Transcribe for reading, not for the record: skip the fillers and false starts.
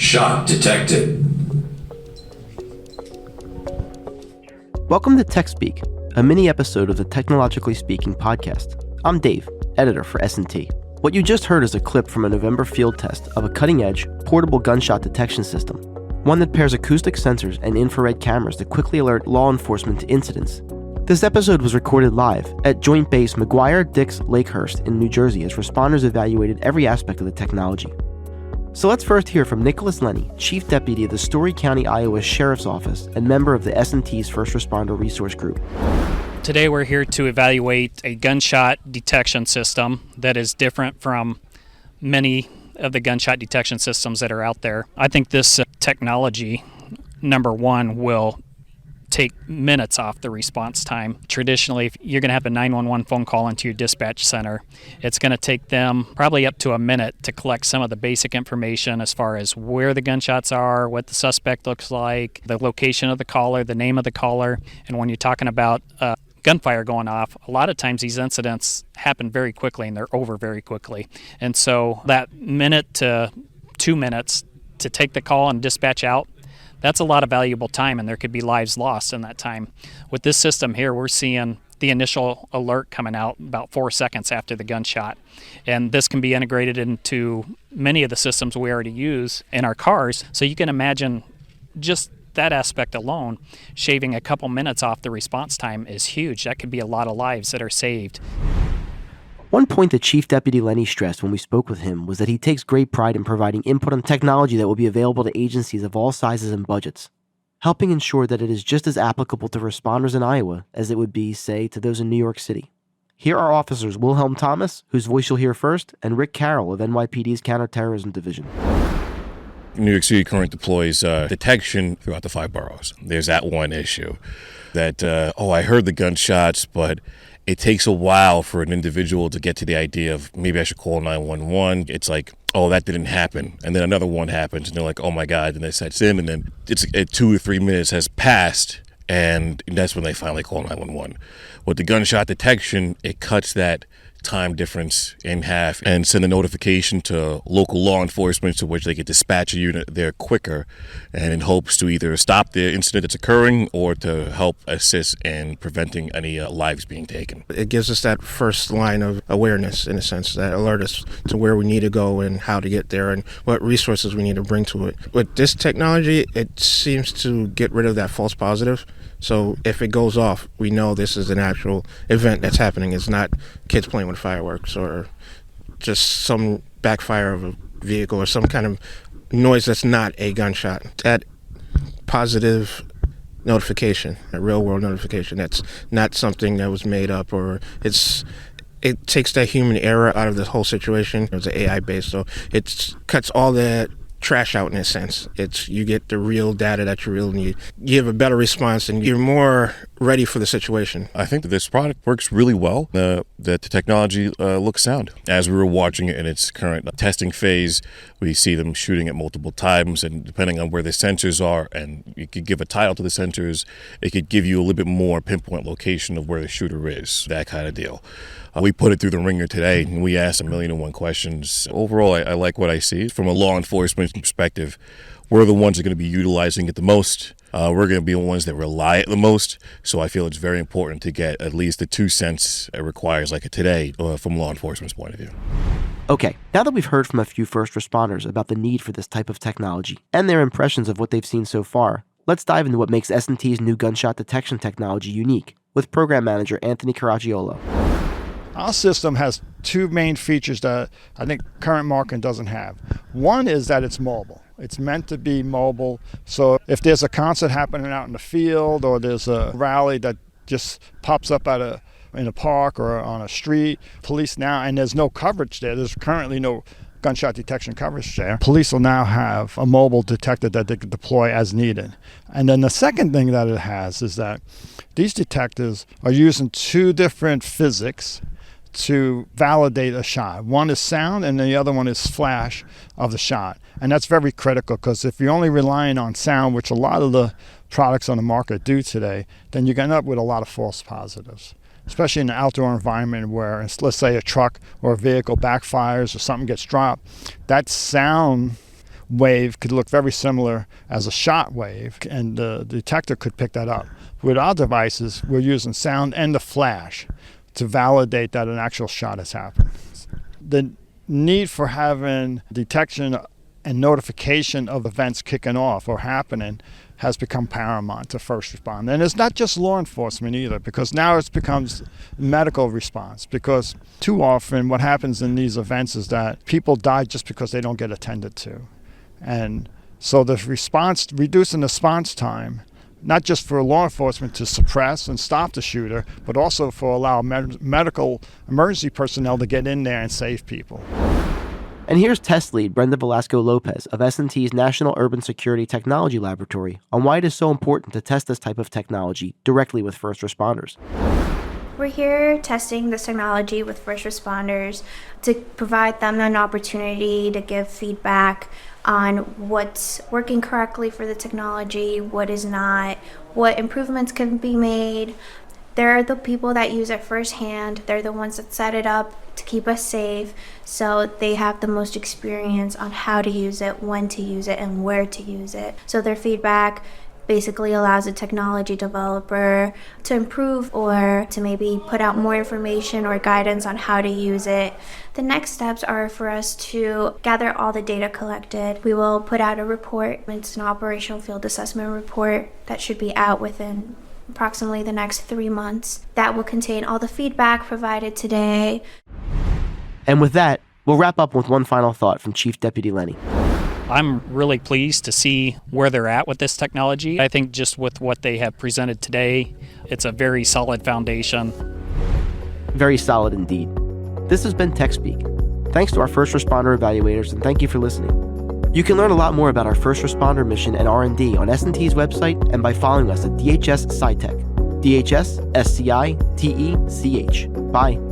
Shot detected. Welcome to Tech Speak, a mini episode of the Technologically Speaking podcast. I'm Dave, editor for S&T. What you just heard is a clip from a November field test of a cutting-edge, portable gunshot detection system, one that pairs acoustic sensors and infrared cameras to quickly alert law enforcement to incidents. This episode was recorded live at Joint Base McGuire-Dix-Lakehurst in New Jersey as responders evaluated every aspect of the technology. So let's first hear from Nicholas Lennie, Chief Deputy of the Story County, Iowa Sheriff's Office and member of the S&T's First Responder Resource Group. Today we're here to evaluate a gunshot detection system that is different from many of the gunshot detection systems that are out there. I think this technology, number one, will take minutes off the response time. Traditionally, if you're going to have a 911 phone call into your dispatch center, it's going to take them probably up to a minute to collect some of the basic information as far as where the gunshots are, what the suspect looks like, the location of the caller, the name of the caller. And when you're talking about gunfire going off, a lot of times these incidents happen very quickly and they're over very quickly. And so that minute to 2 minutes to take the call and dispatch out, that's a lot of valuable time, and there could be lives lost in that time. With this system here, we're seeing the initial alert coming out about 4 seconds after the gunshot. And this can be integrated into many of the systems we already use in our cars. So you can imagine just that aspect alone, shaving a couple minutes off the response time is huge. That could be a lot of lives that are saved. One point that Chief Deputy Lennie stressed when we spoke with him was that he takes great pride in providing input on technology that will be available to agencies of all sizes and budgets, helping ensure that it is just as applicable to responders in Iowa as it would be, say, to those in New York City. Here are officers Wilhelm, whose voice you'll hear first, and Rick Carroll of NYPD's Counterterrorism Division. New York City currently deploys detection throughout the 5 boroughs. There's that one issue that, I heard the gunshots, but it takes a while for an individual to get to the idea of maybe I should call 911. It's like, oh, that didn't happen. And then another one happens, and they're like, oh my God, and it sets in, and then it's 2 or 3 minutes has passed, and that's when they finally call 911. With the gunshot detection, it cuts that time difference in half and send a notification to local law enforcement to which they could dispatch a unit there quicker, and in hopes to either stop the incident that's occurring or to help assist in preventing any lives being taken. It gives us that first line of awareness, in a sense, that alert us to where we need to go and how to get there and what resources we need to bring to it. With this technology, it seems to get rid of that false positive. So if it goes off, we know this is an actual event that's happening. It's not kids playing with fireworks or just some backfire of a vehicle or some kind of noise that's not a gunshot. That positive notification, a real world notification, that's not something that was made up, or it takes that human error out of the whole situation. It's AI based, so it cuts all that trash out in a sense. You get the real data that you really need. You have a better response and you're more ready for the situation. I think that this product works really well. That the technology looks sound. As we were watching it in its current testing phase, we see them shooting it multiple times, and depending on where the sensors are, and you could give a title to the sensors, it could give you a little bit more pinpoint location of where the shooter is, that kind of deal. We put it through the ringer today, and we asked 1,000,001 questions. Overall, I like what I see. From a law enforcement perspective, we're the ones that are going to be utilizing it the most. We're going to be the ones that rely it the most. So I feel it's very important to get at least the 2 cents it requires, like today, from law enforcement's point of view. Okay, now that we've heard from a few first responders about the need for this type of technology and their impressions of what they've seen so far, let's dive into what makes S&T's new gunshot detection technology unique with Program Manager Anthony Caracciolo. Our system has 2 main features that I think current market doesn't have. One is that it's mobile. It's meant to be mobile. So if there's a concert happening out in the field, or there's a rally that just pops up in a park or on a street, police now, and there's no coverage there. There's currently no gunshot detection coverage there. Police will now have a mobile detector that they can deploy as needed. And then the second thing that it has is that these detectors are using 2 different physics to validate a shot. One is sound and the other one is flash of the shot. And that's very critical, because if you're only relying on sound, which a lot of the products on the market do today, then you end up with a lot of false positives, especially in an outdoor environment where, let's say, a truck or a vehicle backfires or something gets dropped. That sound wave could look very similar as a shot wave, and the detector could pick that up. With our devices, we're using sound and the flash to validate that an actual shot has happened. The need for having detection and notification of events kicking off or happening has become paramount to first responder. And it's not just law enforcement either, because now it becomes medical response. Because too often what happens in these events is that people die just because they don't get attended to. And so the response, reducing the response time, not just for law enforcement to suppress and stop the shooter, but also for allow medical emergency personnel to get in there and save people. And here's test lead Brenda Velasco-Lopez of S&T's National Urban Security Technology Laboratory on why it is so important to test this type of technology directly with first responders. We're here testing this technology with first responders to provide them an opportunity to give feedback on what's working correctly for the technology, what is not, what improvements can be made. They're the people that use it firsthand. They're the ones that set it up to keep us safe, so they have the most experience on how to use it, when to use it, and where to use it. So their feedback basically allows a technology developer to improve or to maybe put out more information or guidance on how to use it. The next steps are for us to gather all the data collected. We will put out a report. It's an operational field assessment report that should be out within approximately the next 3 months. That will contain all the feedback provided today. And with that, we'll wrap up with one final thought from Chief Deputy Lennie. I'm really pleased to see where they're at with this technology. I think just with what they have presented today, it's a very solid foundation. Very solid indeed. This has been TechSpeak. Thanks to our first responder evaluators, and thank you for listening. You can learn a lot more about our first responder mission and R&D on S&T's website and by following us at DHS SciTech. DHS SCITECH. Bye.